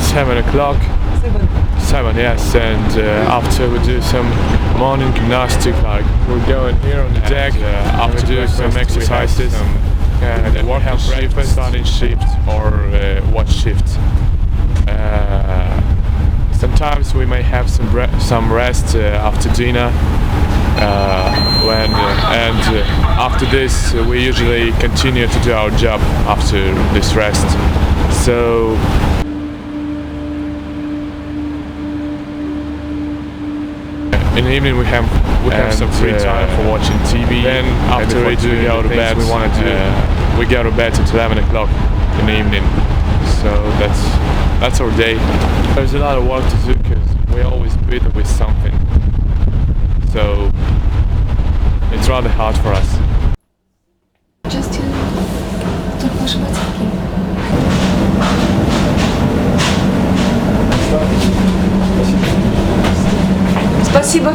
7 o'clock. 7, yes, and after we do some morning gymnastics, like we're going here on the deck, after do some exercises, and work have breakfast, starting shift or watch shift. Sometimes we may have some rest after dinner, and after this we usually continue to do our job after this rest. So in the evening we have some free time for watching TV. Then after we go to bed, we go to bed at 11 o'clock in the evening. So that's our day. There's a lot of work to do because we're always busy with something. So it's rather hard for us. Just to ваши ботинки. Спасибо.